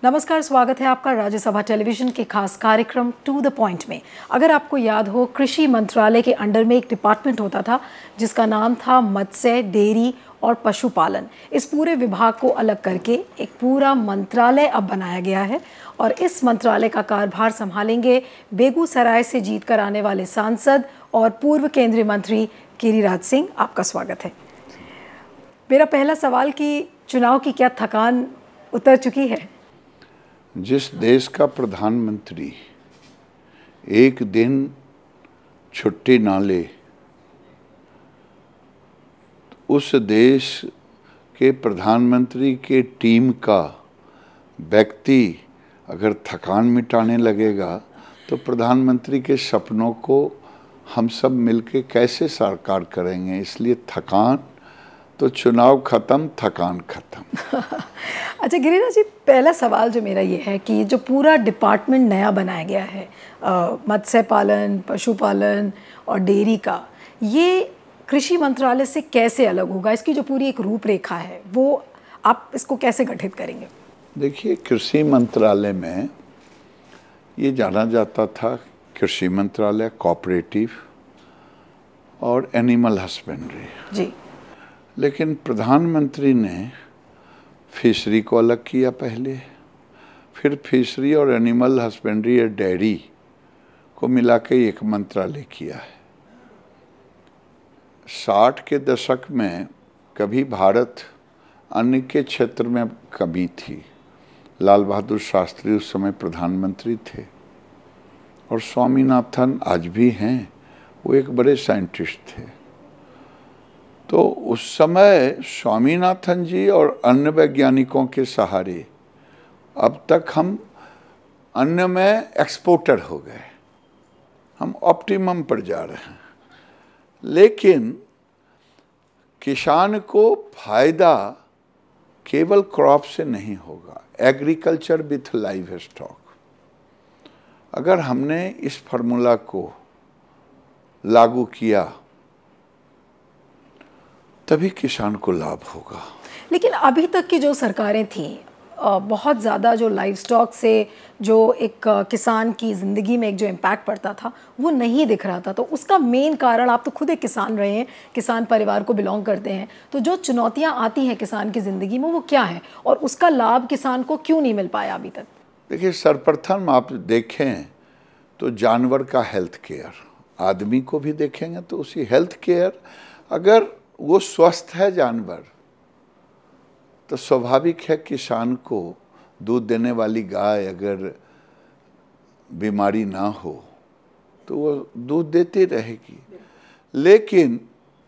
नमस्कार, स्वागत है आपका राज्यसभा टेलीविजन के खास कार्यक्रम टू द पॉइंट में। अगर आपको याद हो, कृषि मंत्रालय के अंडर में एक डिपार्टमेंट होता था जिसका नाम था मत्स्य, डेयरी और पशुपालन। इस पूरे विभाग को अलग करके एक पूरा मंत्रालय अब बनाया गया है और इस मंत्रालय का कार्यभार संभालेंगे बेगूसराय से जीत कर आने वाले सांसद और पूर्व केंद्रीय मंत्री गिरिराज सिंह। आपका स्वागत है। मेरा पहला सवाल कि चुनाव की क्या थकान उतर चुकी है? जिस देश का प्रधानमंत्री एक दिन छुट्टी ना ले, उस देश के प्रधानमंत्री के टीम का व्यक्ति अगर थकान मिटाने लगेगा तो प्रधानमंत्री के सपनों को हम सब मिलके कैसे साकार करेंगे। इसलिए थकान तो चुनाव खत्म, थकान खत्म। अच्छा गिरिराज जी, पहला सवाल जो मेरा ये है कि जो पूरा डिपार्टमेंट नया बनाया गया है मत्स्य पालन, पशुपालन और डेयरी का, ये कृषि मंत्रालय से कैसे अलग होगा? इसकी जो पूरी एक रूपरेखा है वो आप इसको कैसे गठित करेंगे? देखिए, कृषि मंत्रालय में ये जाना जाता था कृषि मंत्रालय, कोऑपरेटिव और एनिमल हस्बेंड्री जी। लेकिन प्रधानमंत्री ने फिशरी को अलग किया पहले, फिर फिशरी और एनिमल हस्बेंड्री या डेयरी को मिला के एक मंत्रालय किया है। 60 के दशक में कभी भारत अन्न के क्षेत्र में कमी थी। लाल बहादुर शास्त्री उस समय प्रधानमंत्री थे और स्वामीनाथन आज भी हैं, वो एक बड़े साइंटिस्ट थे। तो उस समय स्वामीनाथन जी और अन्य वैज्ञानिकों के सहारे अब तक हम अन्न में एक्सपोर्टर हो गए, हम ऑप्टिमम पर जा रहे हैं। लेकिन किसान को फायदा केवल क्रॉप से नहीं होगा, एग्रीकल्चर विथ लाइव स्टॉक। अगर हमने इस फार्मूला को लागू किया तभी किसान को लाभ होगा। लेकिन अभी तक की जो सरकारें थीं, बहुत ज़्यादा जो लाइव स्टॉक से जो एक किसान की ज़िंदगी में एक जो इम्पैक्ट पड़ता था वो नहीं दिख रहा था। तो उसका मेन कारण, आप तो खुद एक किसान रहे हैं, किसान परिवार को बिलोंग करते हैं, तो जो चुनौतियां आती हैं किसान की ज़िंदगी में वो क्या है और उसका लाभ किसान को क्यों नहीं मिल पाया अभी तक? देखिए, सर्वप्रथम आप देखें तो जानवर का हेल्थ केयर, आदमी को भी देखेंगे तो उसी हेल्थ केयर, अगर वो स्वस्थ है जानवर तो स्वाभाविक है किसान को दूध देने वाली गाय अगर बीमारी ना हो तो वो दूध देती रहेगी। लेकिन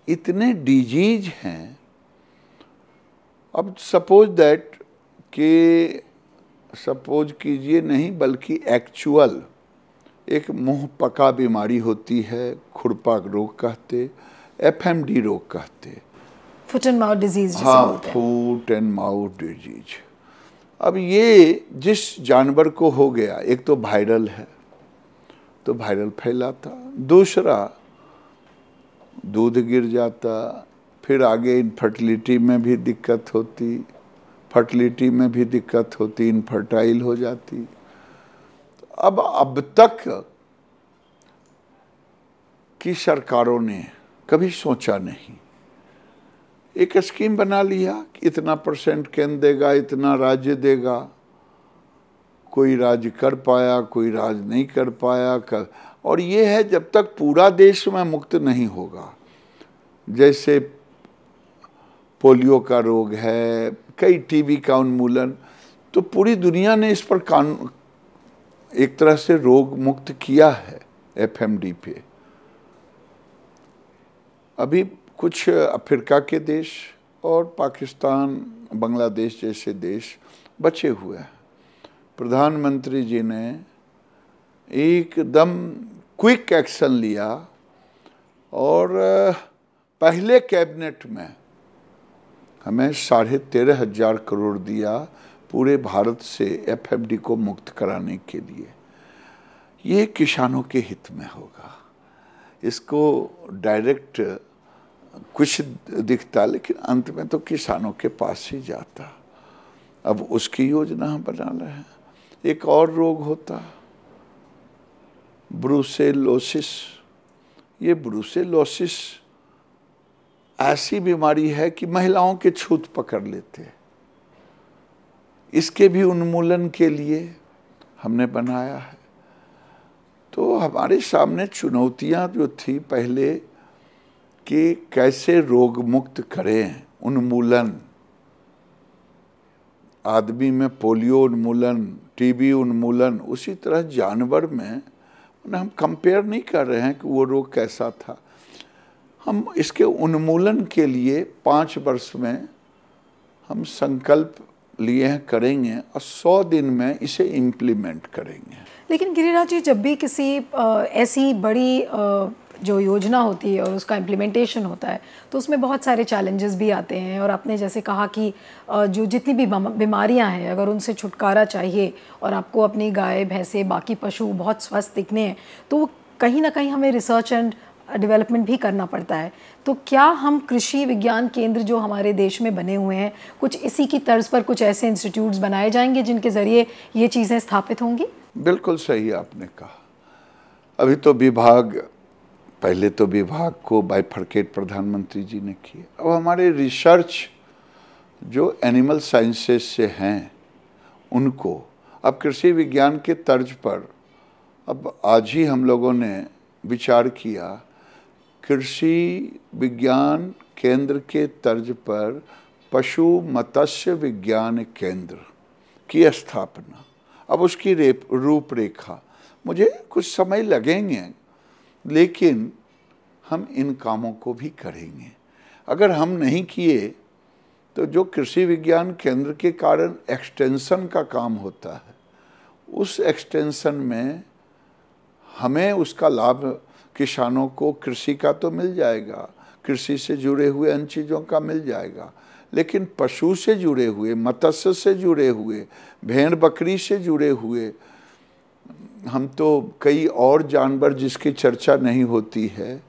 इतने डिजीज हैं, अब सपोज कीजिए नहीं बल्कि एक्चुअल एक मुंह पका बीमारी होती है, खुरपा रोग कहते, FMD रोग कहते, फुट एंड माउथ डिजीज। हाँ, फुट एंड माउथ डिजीज। अब ये जिस जानवर को हो गया, एक तो वायरल है तो वायरल फैलाता, दूसरा दूध गिर जाता, फिर आगे इनफर्टिलिटी में भी दिक्कत होती, फर्टिलिटी में भी दिक्कत होती, इनफर्टाइल हो जाती। अब तक की सरकारों ने कभी सोचा नहीं, एक स्कीम बना लिया कि इतना % केंद्र देगा, इतना राज्य देगा। कोई राज्य कर पाया, कोई राज्य नहीं कर पाया। और ये है, जब तक पूरा देश में मुक्त नहीं होगा, जैसे पोलियो का रोग है, कई टीबी का उन्मूलन, तो पूरी दुनिया ने इस पर कानून एक तरह से रोग मुक्त किया है FMD पे। अभी कुछ अफ्रीका के देश और पाकिस्तान, बांग्लादेश जैसे देश बचे हुए हैं। प्रधानमंत्री जी ने एकदम क्विक एक्शन लिया और पहले कैबिनेट में हमें 13,500 करोड़ दिया पूरे भारत से FMD को मुक्त कराने के लिए। ये किसानों के हित में होगा। इसको डायरेक्ट कुछ दिखता, लेकिन अंत में तो किसानों के पास ही जाता। अब उसकी योजना हम बना रहे हैं। एक और रोग होता ब्रूसेलोसिस। ये ब्रूसेलोसिस ऐसी बीमारी है कि महिलाओं के छूत पकड़ लेते हैं। इसके भी उन्मूलन के लिए हमने बनाया है। तो हमारे सामने चुनौतियां जो थी पहले कि कैसे रोग मुक्त करें, उन्मूलन, आदमी में पोलियो उन्मूलन, टीबी उन्मूलन, उसी तरह जानवर में हम कंपेयर नहीं कर रहे हैं कि वो रोग कैसा था। हम इसके उन्मूलन के लिए 5 वर्ष में हम संकल्प लिए हैं, करेंगे और 100 दिन में इसे इम्प्लीमेंट करेंगे। लेकिन गिरिराज जी, जब भी किसी ऐसी बड़ी जो योजना होती है और उसका इम्प्लीमेंटेशन होता है तो उसमें बहुत सारे चैलेंजेस भी आते हैं। और आपने जैसे कहा कि जो जितनी भी बीमारियां हैं, अगर उनसे छुटकारा चाहिए और आपको अपनी गाय, भैंसे, बाकी पशु बहुत स्वस्थ दिखने हैं, तो कहीं ना कहीं हमें रिसर्च एंड डेवलपमेंट भी करना पड़ता है। तो क्या हम कृषि विज्ञान केंद्र जो हमारे देश में बने हुए हैं, कुछ इसी की तर्ज पर कुछ ऐसे इंस्टीट्यूट्स बनाए जाएंगे जिनके ज़रिए ये चीज़ें स्थापित होंगी? बिल्कुल सही आपने कहा। अभी तो विभाग, पहले तो विभाग को बाइफरकेट प्रधानमंत्री जी ने किए। अब हमारे रिसर्च जो एनिमल साइंसेस से हैं उनको अब कृषि विज्ञान के तर्ज पर, अब आज ही हम लोगों ने विचार किया कृषि विज्ञान केंद्र के तर्ज पर पशु मत्स्य विज्ञान केंद्र की स्थापना। अब उसकी रूपरेखा, मुझे कुछ समय लगेंगे लेकिन हम इन कामों को भी करेंगे। अगर हम नहीं किए तो जो कृषि विज्ञान केंद्र के कारण एक्सटेंशन का काम होता है, उस एक्सटेंशन में हमें उसका लाभ किसानों को कृषि का तो मिल जाएगा, कृषि से जुड़े हुए अन्य चीज़ों का मिल जाएगा, लेकिन पशु से जुड़े हुए, मत्स्य से जुड़े हुए, भेड़ बकरी से जुड़े हुए, हम तो कई और जानवर जिसकी चर्चा नहीं होती है,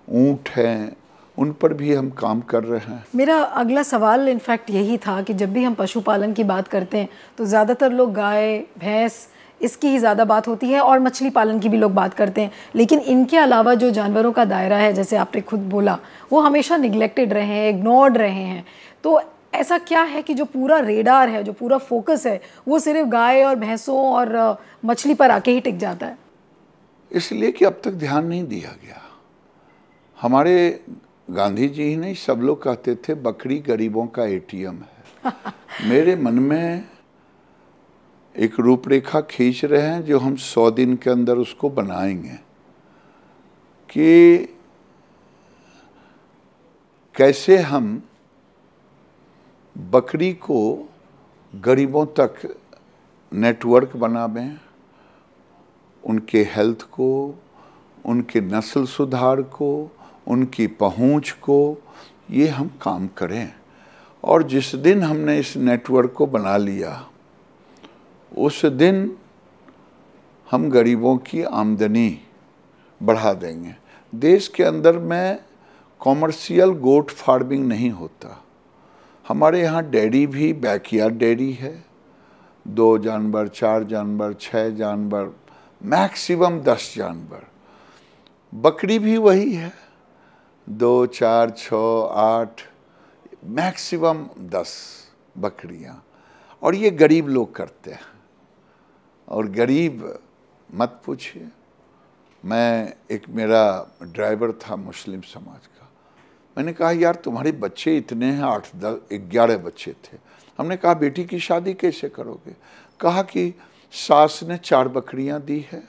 ऊँट हैं, उन पर भी हम काम कर रहे हैं। मेरा अगला सवाल इनफैक्ट यही था कि जब भी हम पशुपालन की बात करते हैं तो ज़्यादातर लोग गाय, भैंस, इसकी ही ज़्यादा बात होती है और मछली पालन की भी लोग बात करते हैं। लेकिन इनके अलावा जो जानवरों का दायरा है, जैसे आपने खुद बोला, वो हमेशा निगलेक्टेड रहे हैं, इग्नोर्ड रहे हैं। तो ऐसा क्या है कि जो पूरा रेडार है, जो पूरा फोकस है, वो सिर्फ गाय और भैंसों और मछली पर आके ही टिक जाता है? इसलिए कि अब तक ध्यान नहीं दिया गया। हमारे गांधी जी ही नहीं, सब लोग कहते थे बकरी गरीबों का एटीएम है। मेरे मन में एक रूपरेखा खींच रहे हैं जो हम 100 दिन के अंदर उसको बनाएंगे कि कैसे हम बकरी को गरीबों तक नेटवर्क बनावें, उनके हेल्थ को, उनके नस्ल सुधार को, उनकी पहुंच को, ये हम काम करें। और जिस दिन हमने इस नेटवर्क को बना लिया उस दिन हम गरीबों की आमदनी बढ़ा देंगे। देश के अंदर में कॉमर्शियल गोट फार्मिंग नहीं होता। हमारे यहाँ डेयरी भी बैकयार्ड डेयरी है, 2 जानवर, 4 जानवर, 6 जानवर, मैक्सिमम 10 जानवर। बकरी भी वही है, 2, 4, 6, 8, मैक्सिमम 10 बकरियाँ। और ये गरीब लोग करते हैं। और गरीब मत पूछिए। मेरा ड्राइवर था मुस्लिम समाज का। मैंने कहा यार तुम्हारे बच्चे इतने हैं, 8, 10, 11 बच्चे थे। हमने कहा बेटी की शादी कैसे करोगे? कहा कि सास ने 4 बकरियां दी है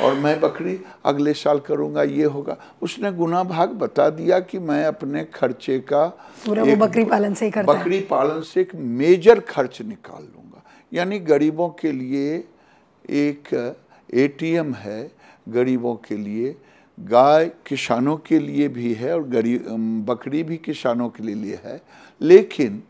और मैं बकरी अगले साल करूंगा, ये होगा। उसने गुना भाग बता दिया कि मैं अपने खर्चे का पूरा वो बकरी पालन से ही करता है। बकरी पालन से एक मेजर खर्च निकाल लूंगा। यानी गरीबों के लिए एक एटीएम है, गरीबों के लिए। गाय किसानों के लिए भी है और बकरी भी किसानों के लिए है, लेकिन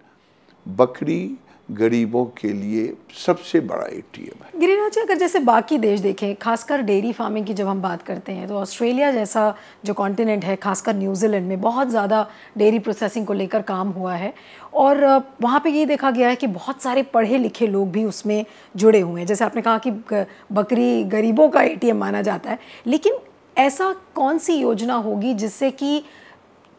बकरी गरीबों के लिए सबसे बड़ा एटीएम है। गिरिराज जी, अगर जैसे बाकी देश देखें, खासकर डेयरी फार्मिंग की जब हम बात करते हैं, तो ऑस्ट्रेलिया जैसा जो कॉन्टिनेंट है, खासकर न्यूजीलैंड में बहुत ज़्यादा डेयरी प्रोसेसिंग को लेकर काम हुआ है और वहाँ पे ये देखा गया है कि बहुत सारे पढ़े लिखे लोग भी उसमें जुड़े हुए हैं। जैसे आपने कहा कि बकरी गरीबों का एटीएम माना जाता है, लेकिन ऐसा कौन सी योजना होगी जिससे कि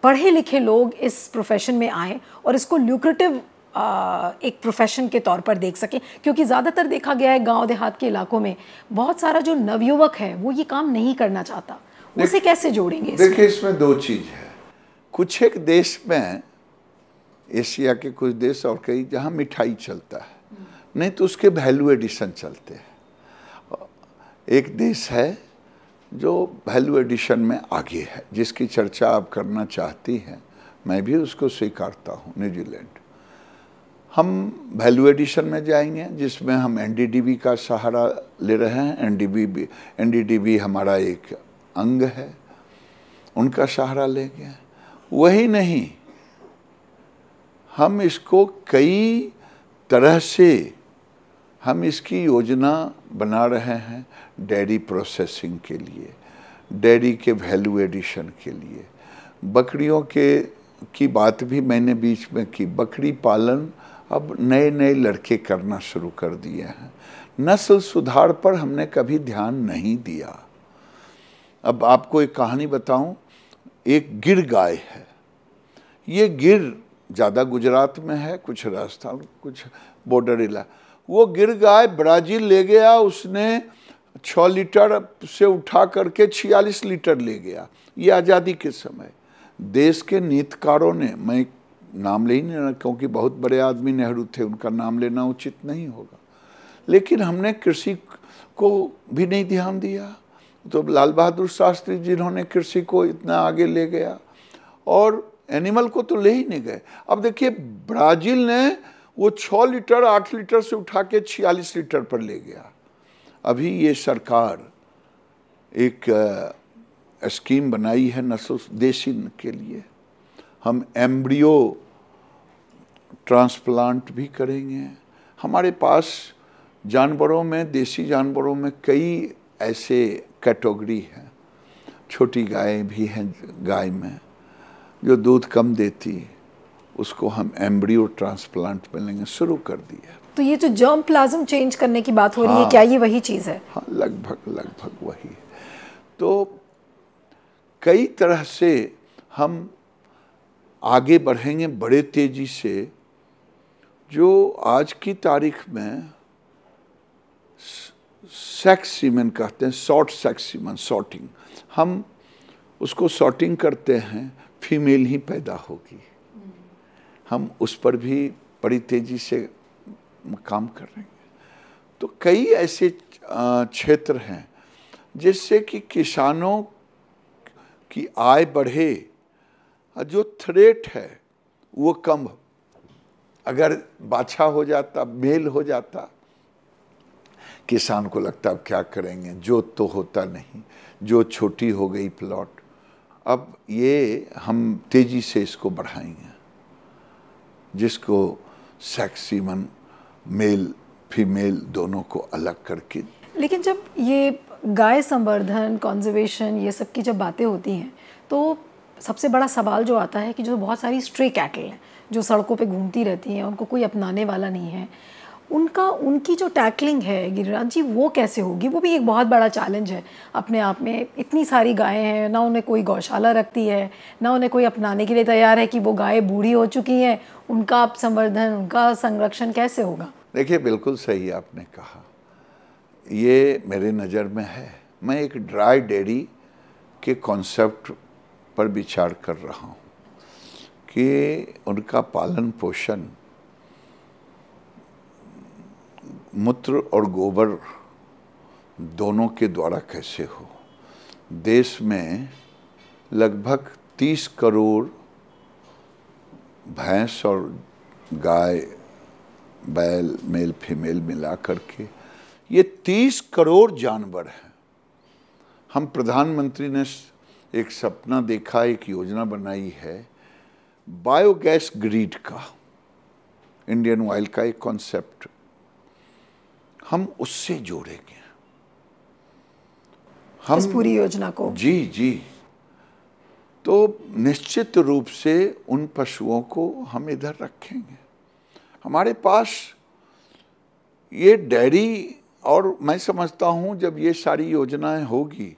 पढ़े लिखे लोग इस प्रोफेशन में आएँ और इसको ल्यूक्रेटिव एक प्रोफेशन के तौर पर देख सकें? क्योंकि ज़्यादातर देखा गया है गांव देहात के इलाकों में बहुत सारा जो नवयुवक है वो ये काम नहीं करना चाहता, उसे कैसे जोड़ेंगे? देखिए, इसमें दो चीज़ है। कुछ एक देश में, एशिया के कुछ देश और कई, जहाँ मिठाई चलता है, नहीं तो उसके वैल्यू एडिशन चलते हैं। एक देश है जो वैल्यू एडिशन में आगे है, जिसकी चर्चा आप करना चाहती हैं, मैं भी उसको स्वीकारता हूँ, न्यूजीलैंड। हम वैल्यू एडिशन में जाएंगे जिसमें हम एनडीडीबी का सहारा ले रहे हैं। एनडीडीबी हमारा एक अंग है, उनका सहारा लेंगे। वही नहीं, हम इसको कई तरह से हम इसकी योजना बना रहे हैं। डेयरी प्रोसेसिंग के लिए, डेयरी के वैल्यू एडिशन के लिए, बकरियों की बात भी मैंने बीच में की। बकरी पालन अब नए नए लड़के करना शुरू कर दिए हैं। नस्ल सुधार पर हमने कभी ध्यान नहीं दिया। अब आपको एक कहानी बताऊं। एक गिर गाय है। ये गिर ज़्यादा गुजरात में है, कुछ राजस्थान, कुछ बॉर्डर इलाका। वो गिर गाय ब्राज़ील ले गया, उसने 6 लीटर से उठा करके 46 लीटर ले गया। ये आज़ादी के समय देश के नीतिकारों ने, मैं नाम ले ही नहीं रहा क्योंकि बहुत बड़े आदमी नेहरू थे, उनका नाम लेना उचित नहीं होगा, लेकिन हमने कृषि को भी नहीं ध्यान दिया। तो लाल बहादुर शास्त्री जिन्होंने कृषि को इतना आगे ले गया, और एनिमल को तो ले ही नहीं गए। अब देखिए, ब्राज़ील ने वो 6 लीटर 8 लीटर से उठा के 46 लीटर पर ले गया। अभी ये सरकार एक स्कीम बनाई है नस्ल देशी के लिए। हम एम्ब्रियो ट्रांसप्लांट भी करेंगे। हमारे पास जानवरों में, देसी जानवरों में कई ऐसे कैटेगरी हैं। छोटी गायें भी हैं गाय में जो दूध कम देती, उसको हम एम्ब्रियो ट्रांसप्लांट में लेंगे, शुरू कर दिया। तो ये जो जर्म प्लाज्म चेंज करने की बात हो रही है, क्या ये वही चीज़ है? हाँ, लगभग वही है। तो कई तरह से हम आगे बढ़ेंगे बड़े तेजी से। जो आज की तारीख में सेक्स सीमेन कहते हैं, शॉर्ट सेक्स सीमेन सॉर्टिंग, हम उसको सॉर्टिंग करते हैं, फीमेल ही पैदा होगी। हम उस पर भी बड़ी तेजी से काम कर रहे हैं। तो कई ऐसे क्षेत्र हैं जिससे कि किसानों की आय बढ़े, जो थ्रेट है वो कम। अगर बाछा हो जाता, मेल हो जाता, किसान को लगता अब क्या करेंगे, जोत तो होता नहीं, जो छोटी हो गई प्लॉट। अब ये हम तेजी से इसको बढ़ाएंगे, जिसको सेक्स सीमन मेल फीमेल दोनों को अलग करके। लेकिन जब ये गाय संवर्धन, कंजर्वेशन, ये सब की जब बातें होती हैं, तो सबसे बड़ा सवाल जो आता है कि जो बहुत सारी स्ट्रे कैटल हैं जो सड़कों पे घूमती रहती हैं, उनको कोई अपनाने वाला नहीं है, उनकी जो टैकलिंग है गिरिराज जी, वो कैसे होगी? वो भी एक बहुत बड़ा चैलेंज है अपने आप में। इतनी सारी गायें हैं, ना उन्हें कोई गौशाला रखती है, ना उन्हें कोई अपनाने के लिए तैयार है कि वो गायें बूढ़ी हो चुकी हैं, उनका संवर्धन, उनका संरक्षण कैसे होगा? देखिए, बिल्कुल सही आपने कहा, ये मेरे नज़र में है। मैं एक ड्राई डेयरी के कॉन्सेप्ट पर विचार कर रहा हूँ कि उनका पालन पोषण मूत्र और गोबर दोनों के द्वारा कैसे हो। देश में लगभग 30 करोड़ भैंस और गाय, बैल, मेल फीमेल मिला करके ये 30 करोड़ जानवर हैं। हम प्रधानमंत्री ने एक सपना देखा, एक योजना बनाई है बायोगैस ग्रिड का। इंडियन ऑयल का एक कॉन्सेप्ट, हम उससे जोड़ेंगे। हम इस पूरी योजना को? जी जी। तो निश्चित रूप से उन पशुओं को हम इधर रखेंगे। हमारे पास ये डेयरी, और मैं समझता हूँ जब ये सारी योजनाएं होगी,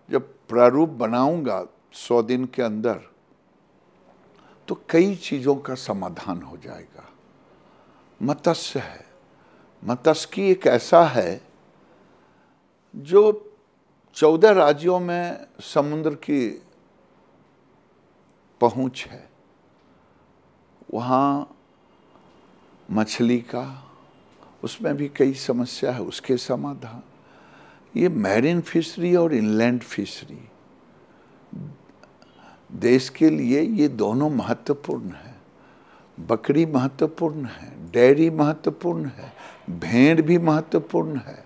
जब प्रारूप बनाऊंगा 100 दिन के अंदर, तो कई चीज़ों का समाधान हो जाएगा। मत्स्य है, मत्स्यिकी एक ऐसा है जो 14 राज्यों में समुद्र की पहुंच है। वहाँ मछली का, उसमें भी कई समस्या है, उसके समाधान। ये मैरीन फिशरी और इनलैंड फिशरी देश के लिए ये दोनों महत्वपूर्ण है। बकरी महत्वपूर्ण है, डेयरी महत्वपूर्ण है, भेड़ भी महत्वपूर्ण है।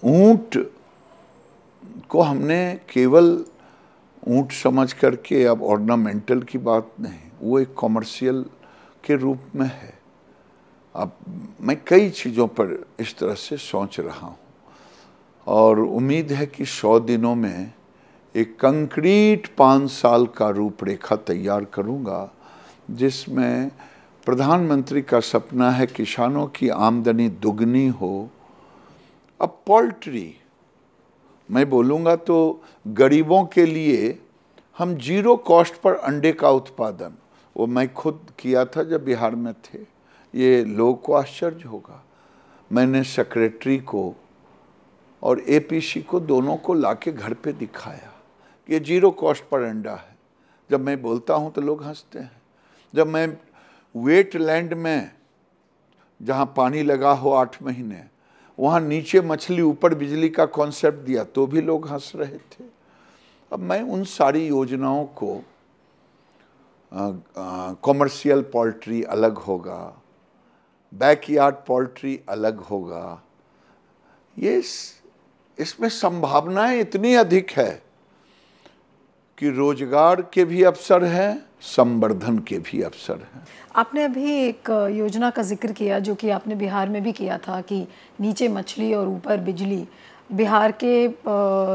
ऊंट को हमने केवल ऊंट समझ करके, अब ऑर्नामेंटल की बात नहीं, वो एक कॉमर्शियल के रूप में है। अब मैं कई चीज़ों पर इस तरह से सोच रहा हूँ और उम्मीद है कि 100 दिनों में एक कंक्रीट 5 साल का रूपरेखा तैयार करूँगा, जिसमें प्रधानमंत्री का सपना है किसानों की आमदनी दुगनी हो। अब पोल्ट्री मैं बोलूँगा तो गरीबों के लिए हम 0 कॉस्ट पर अंडे का उत्पादन, वो मैं खुद किया था जब बिहार में थे। ये लोगों को आश्चर्य होगा, मैंने सेक्रेटरी को और एपीसी को दोनों को लाके घर पे दिखाया कि ये 0 कॉस्ट पर अंडा है। जब मैं बोलता हूँ तो लोग हंसते हैं। जब मैं वेटलैंड में, जहाँ पानी लगा हो 8 महीने, वहाँ नीचे मछली ऊपर बिजली का कॉन्सेप्ट दिया तो भी लोग हंस रहे थे। अब मैं उन सारी योजनाओं को, कॉमर्शियल पोल्ट्री अलग होगा, बैकयार्ड पोल्ट्री अलग होगा, ये इसमें संभावनाएं इतनी अधिक है कि रोजगार के भी अवसर हैं, संवर्धन के भी अवसर हैं। आपने अभी एक योजना का जिक्र किया जो कि आपने बिहार में भी किया था कि नीचे मछली और ऊपर बिजली। बिहार के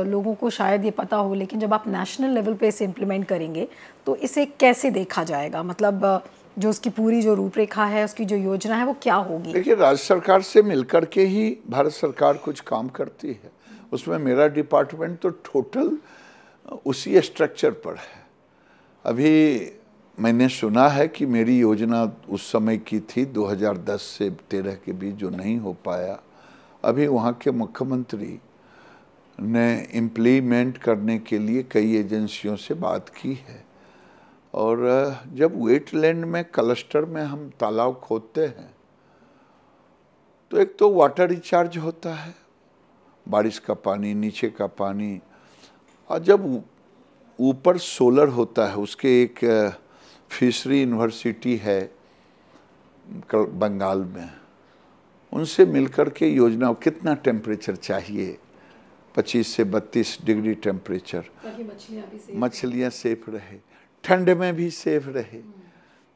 लोगों को शायद ये पता हो, लेकिन जब आप नेशनल लेवल पे इसे इम्प्लीमेंट करेंगे तो इसे कैसे देखा जाएगा? मतलब जो उसकी पूरी जो रूपरेखा है, उसकी जो योजना है, वो क्या होगी? देखिए, राज्य सरकार से मिलकर के ही भारत सरकार कुछ काम करती है। उसमें मेरा डिपार्टमेंट तो टोटल उसी स्ट्रक्चर पर है। अभी मैंने सुना है कि मेरी योजना उस समय की थी 2010 से 13 के बीच, जो नहीं हो पाया। अभी वहाँ के मुख्यमंत्री ने इम्प्लीमेंट करने के लिए कई एजेंसियों से बात की है। और जब वेटलैंड में क्लस्टर में हम तालाब खोदते हैं तो एक तो वाटर रिचार्ज होता है, बारिश का पानी, नीचे का पानी, और जब ऊपर सोलर होता है, उसके एक फिशरी यूनिवर्सिटी है बंगाल में, उनसे मिलकर के योजना, कितना टेम्परेचर चाहिए, 25 से 32 डिग्री टेम्परेचर, ताकि मछलियाँ सेफ रहे, ठंड में भी सेफ रहे।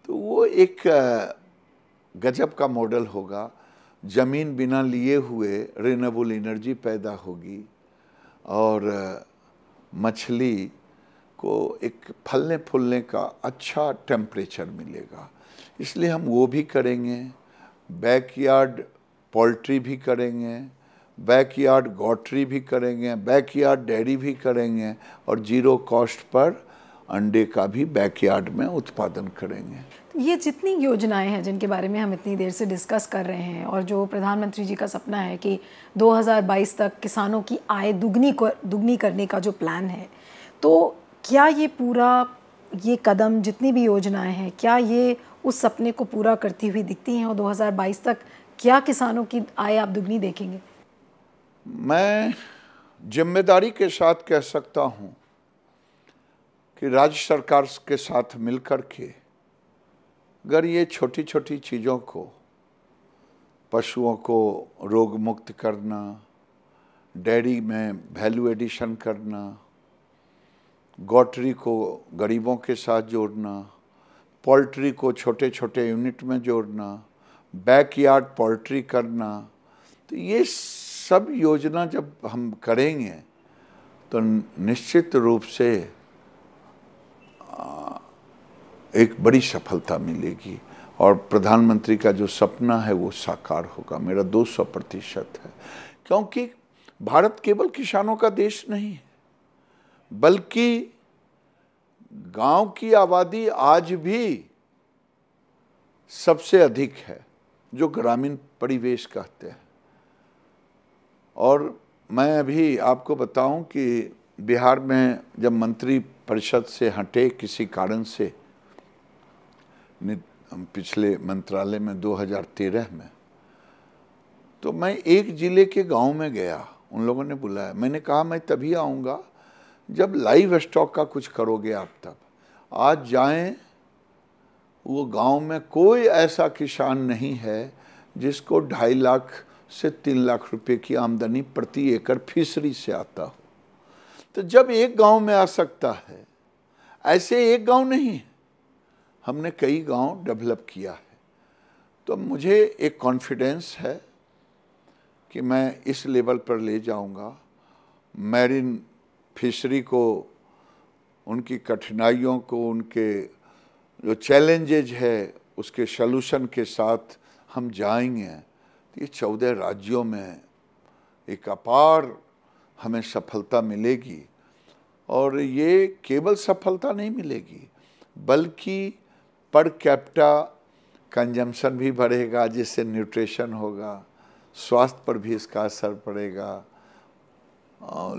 तो वो एक गजब का मॉडल होगा। ज़मीन बिना लिए हुए रिन्यूएबल एनर्जी पैदा होगी और मछली को एक फलने फूलने का अच्छा टेम्परेचर मिलेगा। इसलिए हम वो भी करेंगे, बैकयार्ड पोल्ट्री भी करेंगे, बैकयार्ड गॉटरी भी करेंगे, बैकयार्ड डेयरी भी करेंगे और 0 कॉस्ट पर अंडे का भी बैकयार्ड में उत्पादन करेंगे। ये जितनी योजनाएं हैं जिनके बारे में हम इतनी देर से डिस्कस कर रहे हैं, और जो प्रधानमंत्री जी का सपना है कि 2022 तक किसानों की आय दुगनी करने का जो प्लान है, तो क्या ये पूरा ये कदम, जितनी भी योजनाएं हैं, क्या ये उस सपने को पूरा करती हुई दिखती हैं? और 2022 तक क्या किसानों की आय आप दुगनी देखेंगे? मैं जिम्मेदारी के साथ कह सकता हूँ कि राज्य सरकार के साथ मिलकर के अगर ये छोटी छोटी चीज़ों को, पशुओं को रोग मुक्त करना, डेयरी में वैल्यू एडिशन करना, गॉटरी को गरीबों के साथ जोड़ना, पोल्ट्री को छोटे छोटे यूनिट में जोड़ना, बैकयार्ड पोल्ट्री करना। तो ये सब योजना जब हम करेंगे तो निश्चित रूप से एक बड़ी सफलता मिलेगी और प्रधानमंत्री का जो सपना है वो साकार होगा। मेरा 200% है, क्योंकि भारत केवल किसानों का देश नहीं है, बल्कि गांव की आबादी आज भी सबसे अधिक है, जो ग्रामीण परिवेश कहते हैं। और मैं अभी आपको बताऊं कि बिहार में जब मंत्री परिषद से हटे किसी कारण से पिछले मंत्रालय में 2013 में, तो मैं एक जिले के गांव में गया, उन लोगों ने बुलाया। मैंने कहा मैं तभी आऊँगा जब लाइव स्टॉक का कुछ करोगे आप तब। आज जाएं, वो गांव में कोई ऐसा किसान नहीं है जिसको 2.5 लाख से 3 लाख रुपए की आमदनी प्रति एकड़ फिशरी से आता हो। तो जब एक गांव में आ सकता है, ऐसे एक गांव नहीं है, हमने कई गांव डेवलप किया है। तो मुझे एक कॉन्फिडेंस है कि मैं इस लेवल पर ले जाऊंगा। मैरीन फिशरी को, उनकी कठिनाइयों को, उनके जो चैलेंजेज है उसके सलूशन के साथ हम जाएंगे। तो ये 14 राज्यों में एक अपार हमें सफलता मिलेगी। और ये केवल सफलता नहीं मिलेगी, बल्कि पर कैपिटा कंजम्पशन भी बढ़ेगा, जिससे न्यूट्रिशन होगा, स्वास्थ्य पर भी इसका असर पड़ेगा,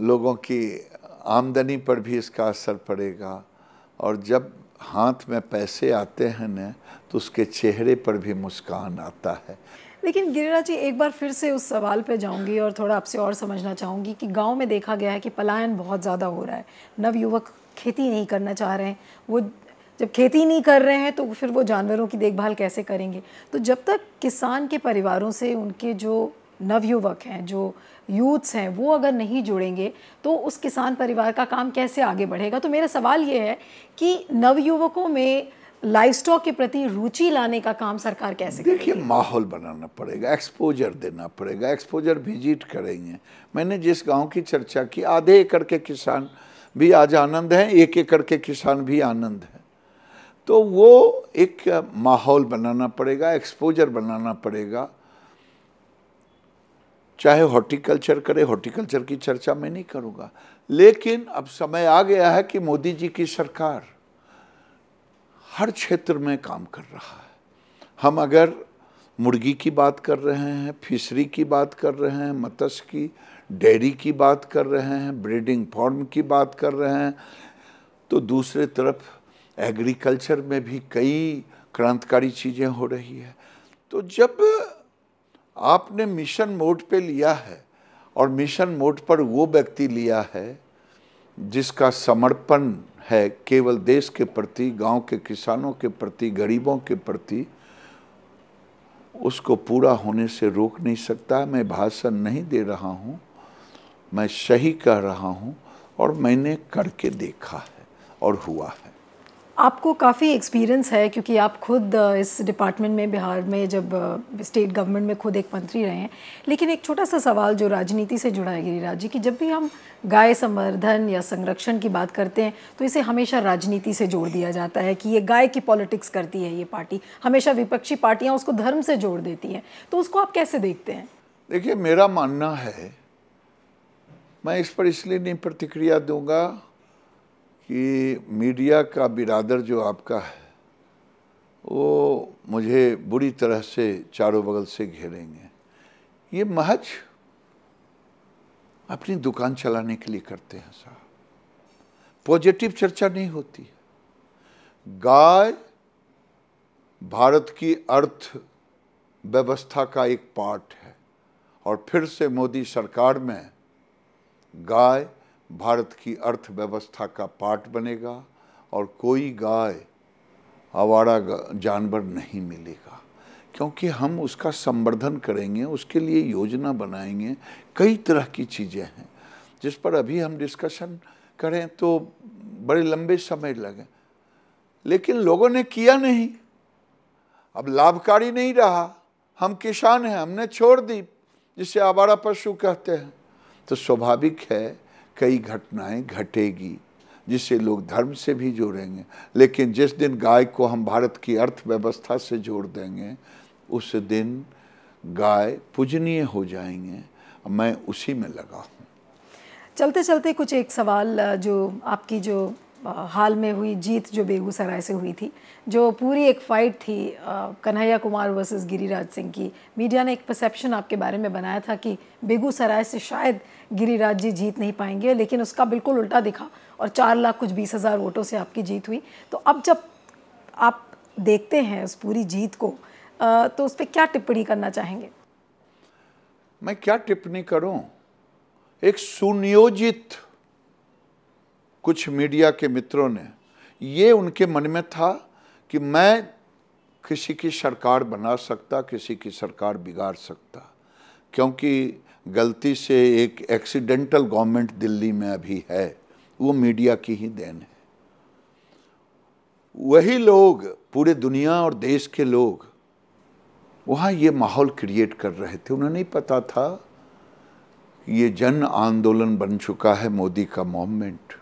लोगों की आमदनी पर भी इसका असर पड़ेगा। और जब हाथ में पैसे आते हैं न, तो उसके चेहरे पर भी मुस्कान आता है। लेकिन गिरिराज जी, एक बार फिर से उस सवाल पे जाऊंगी और थोड़ा आपसे और समझना चाहूँगी कि गांव में देखा गया है कि पलायन बहुत ज़्यादा हो रहा है। नवयुवक खेती नहीं करना चाह रहे हैं। वो जब खेती नहीं कर रहे हैं तो फिर वो जानवरों की देखभाल कैसे करेंगे? तो जब तक किसान के परिवारों से उनके जो नवयुवक हैं, जो यूथ्स हैं, वो अगर नहीं जुड़ेंगे तो उस किसान परिवार का काम कैसे आगे बढ़ेगा? तो मेरा सवाल ये है कि नवयुवकों में लाइवस्टॉक के प्रति रुचि लाने का काम सरकार कैसे करेगी? देखिए, माहौल बनाना पड़ेगा, एक्सपोजर देना पड़ेगा, एक्सपोजर विजिट करेंगे। मैंने जिस गांव की चर्चा की, आधे एकड़ के किसान भी आज आनंद हैं, 1 एकड़ के किसान भी आनंद हैं। तो वो एक माहौल बनाना पड़ेगा, एक्सपोजर बनाना पड़ेगा। चाहे हॉर्टिकल्चर करे, हॉर्टिकल्चर की चर्चा मैं नहीं करूँगा, लेकिन अब समय आ गया है कि मोदी जी की सरकार हर क्षेत्र में काम कर रहा है। हम अगर मुर्गी की बात कर रहे हैं, फिशरी की बात कर रहे हैं, मत्स्य की, डेयरी की बात कर रहे हैं, ब्रीडिंग फार्म की बात कर रहे हैं, तो दूसरे तरफ एग्रीकल्चर में भी कई क्रांतिकारी चीज़ें हो रही है। तो जब आपने मिशन मोड पे लिया है, और मिशन मोड पर वो व्यक्ति लिया है जिसका समर्पण है केवल देश के प्रति, गांव के किसानों के प्रति, गरीबों के प्रति, उसको पूरा होने से रोक नहीं सकता। मैं भाषण नहीं दे रहा हूँ, मैं सही कह रहा हूँ, और मैंने करके देखा है और हुआ है। आपको काफ़ी एक्सपीरियंस है, क्योंकि आप खुद इस डिपार्टमेंट में, बिहार में जब स्टेट गवर्नमेंट में खुद एक मंत्री रहे हैं। लेकिन एक छोटा सा सवाल जो राजनीति से जुड़ा है गिरिराज जी, कि जब भी हम गाय संवर्धन या संरक्षण की बात करते हैं तो इसे हमेशा राजनीति से जोड़ दिया जाता है कि ये गाय की पॉलिटिक्स करती है ये पार्टी। हमेशा विपक्षी पार्टियाँ उसको धर्म से जोड़ देती हैं। तो उसको आप कैसे देखते हैं? देखिए, मेरा मानना है, मैं इस पर इसलिए नहीं प्रतिक्रिया दूंगा कि मीडिया का बिरादर जो आपका है वो मुझे बुरी तरह से चारों बगल से घेरेंगे। ये महज अपनी दुकान चलाने के लिए करते हैं साहब, पॉजिटिव चर्चा नहीं होती है। गाय भारत की अर्थ व्यवस्था का एक पार्ट है, और फिर से मोदी सरकार में गाय भारत की अर्थव्यवस्था का पार्ट बनेगा, और कोई गाय आवारा जानवर नहीं मिलेगा, क्योंकि हम उसका संवर्धन करेंगे, उसके लिए योजना बनाएंगे। कई तरह की चीज़ें हैं जिस पर अभी हम डिस्कशन करें तो बड़े लंबे समय लगे। लेकिन लोगों ने किया नहीं। अब लाभकारी नहीं रहा, हम किसान हैं, हमने छोड़ दी, जिसे आवारा पशु कहते हैं। तो स्वाभाविक है कई घटनाएं घटेगी जिससे लोग धर्म से भी जोड़ेंगे, लेकिन जिस दिन गाय को हम भारत की अर्थव्यवस्था से जोड़ देंगे उस दिन गाय पूजनीय हो जाएंगे। मैं उसी में लगा हूँ। चलते चलते कुछ एक सवाल, जो आपकी जो हाल में हुई जीत जो बेगूसराय से हुई थी, जो पूरी एक फाइट थी कन्हैया कुमार वर्सेस गिरिराज सिंह की, मीडिया ने एक परसेप्शन आपके बारे में बनाया था कि बेगूसराय से शायद गिरिराज जी जीत नहीं पाएंगे, लेकिन उसका बिल्कुल उल्टा दिखा और 4,20,000 वोटों से आपकी जीत हुई। तो अब जब आप देखते हैं उस पूरी जीत को, तो उस पर क्या टिप्पणी करना चाहेंगे? मैं क्या टिप्पणी करूं? एक सुनियोजित कुछ मीडिया के मित्रों ने, ये उनके मन में था कि मैं किसी की सरकार बना सकता, किसी की सरकार बिगाड़ सकता, क्योंकि गलती से एक एक्सीडेंटल गवर्नमेंट दिल्ली में अभी है, वो मीडिया की ही देन है। वही लोग, पूरे दुनिया और देश के लोग वहाँ ये माहौल क्रिएट कर रहे थे। उन्हें नहीं पता था ये जन आंदोलन बन चुका है मोदी का मूवमेंट,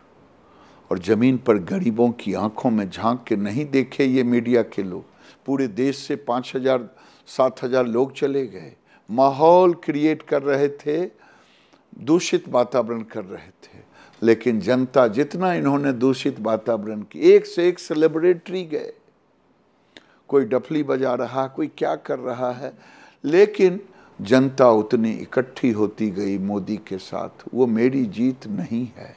और ज़मीन पर गरीबों की आंखों में झांक के नहीं देखे ये मीडिया के लोग। पूरे देश से 5,000-7,000 लोग चले गए, माहौल क्रिएट कर रहे थे, दूषित वातावरण कर रहे थे। लेकिन जनता, जितना इन्होंने दूषित वातावरण की, एक से एक सेलिब्रिटी गए, कोई डफली बजा रहा, कोई क्या कर रहा है, लेकिन जनता उतनी इकट्ठी होती गई मोदी के साथ। वो मेरी जीत नहीं है,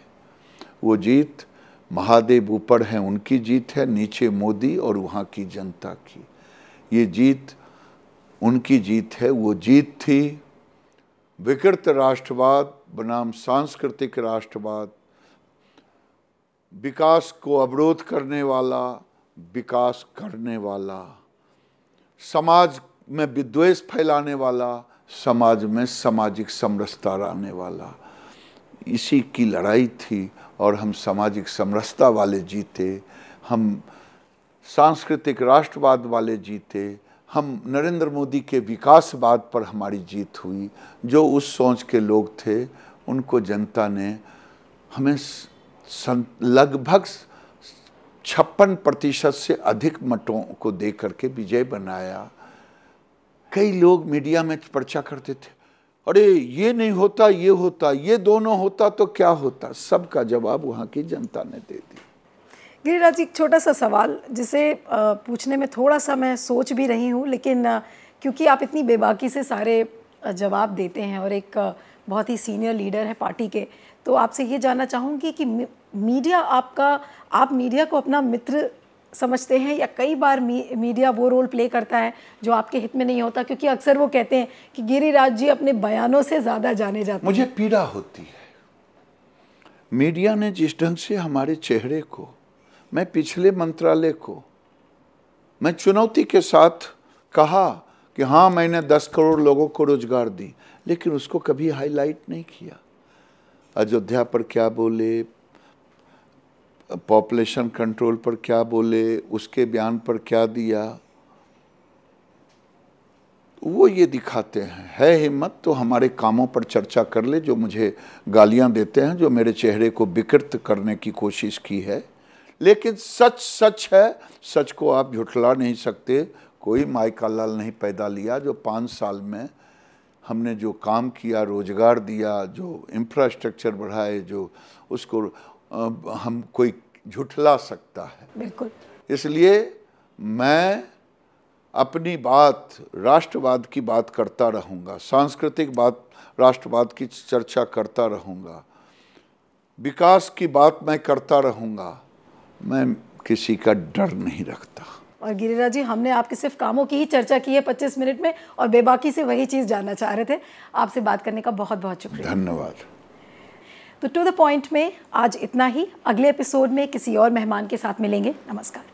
वो जीत महादेव ऊपर है, उनकी जीत है, नीचे मोदी और वहाँ की जनता की। ये जीत उनकी जीत है। वो जीत थी विकृत राष्ट्रवाद बनाम सांस्कृतिक राष्ट्रवाद, विकास को अवरोध करने वाला, विकास करने वाला, समाज में विद्वेष फैलाने वाला, समाज में सामाजिक समरसता लाने वाला। इसी की लड़ाई थी और हम सामाजिक समरसता वाले जीते, हम सांस्कृतिक राष्ट्रवाद वाले जीते, हम नरेंद्र मोदी के विकासवाद पर हमारी जीत हुई। जो उस सोच के लोग थे उनको जनता ने हमें लगभग 56% से अधिक मतों को दे करके विजय बनाया। कई लोग मीडिया में पर्चा करते थे, अरे ये नहीं होता, ये होता, ये दोनों होता तो क्या होता। सबका जवाब वहाँ की जनता ने दे दिया। गिरिराज जी, एक छोटा सा सवाल जिसे पूछने में थोड़ा सा मैं सोच भी रही हूँ, लेकिन क्योंकि आप इतनी बेबाकी से सारे जवाब देते हैं और एक बहुत ही सीनियर लीडर है पार्टी के, तो आपसे ये जानना चाहूँगी कि मीडिया आप मीडिया को अपना मित्र समझते हैं, या कई बार मीडिया वो रोल प्ले करता है जो आपके हित में नहीं होता? क्योंकि अक्सर वो कहते हैं कि गिरिराज जी अपने बयानों से ज़्यादा जाने जाते हैं। मुझे पीड़ा होती है मीडिया ने जिस ढंग से हमारे चेहरे को, मैं पिछले मंत्रालय को, मैं चुनौती के साथ कहा कि हाँ मैंने 10 करोड़ लोगों को रोजगार दी, लेकिन उसको कभी हाईलाइट नहीं किया। अयोध्या पर क्या बोले, पॉपुलेशन कंट्रोल पर क्या बोले, उसके बयान पर क्या दिया, वो ये दिखाते हैं। है हिम्मत तो हमारे कामों पर चर्चा कर ले, जो मुझे गालियां देते हैं, जो मेरे चेहरे को विकृत करने की कोशिश की है। लेकिन सच सच है, सच को आप झुठला नहीं सकते। कोई माई का लाल नहीं पैदा लिया। जो 5 साल में हमने जो काम किया, रोजगार दिया, जो इंफ्रास्ट्रक्चर बढ़ाए, जो उसको हम कोई झुठला सकता है? बिल्कुल। इसलिए मैं अपनी बात, राष्ट्रवाद की बात करता रहूँगा, सांस्कृतिक बात, राष्ट्रवाद की चर्चा करता रहूँगा, विकास की बात मैं करता रहूँगा। मैं किसी का डर नहीं रखता। और गिरिराज जी, हमने आपके सिर्फ कामों की ही चर्चा की है 25 मिनट में, और बेबाकी से वही चीज़ जानना चाह रहे थे। आपसे बात करने का बहुत बहुत शुक्रिया। धन्यवाद। तो टू द पॉइंट में आज इतना ही। अगले एपिसोड में किसी और मेहमान के साथ मिलेंगे। नमस्कार।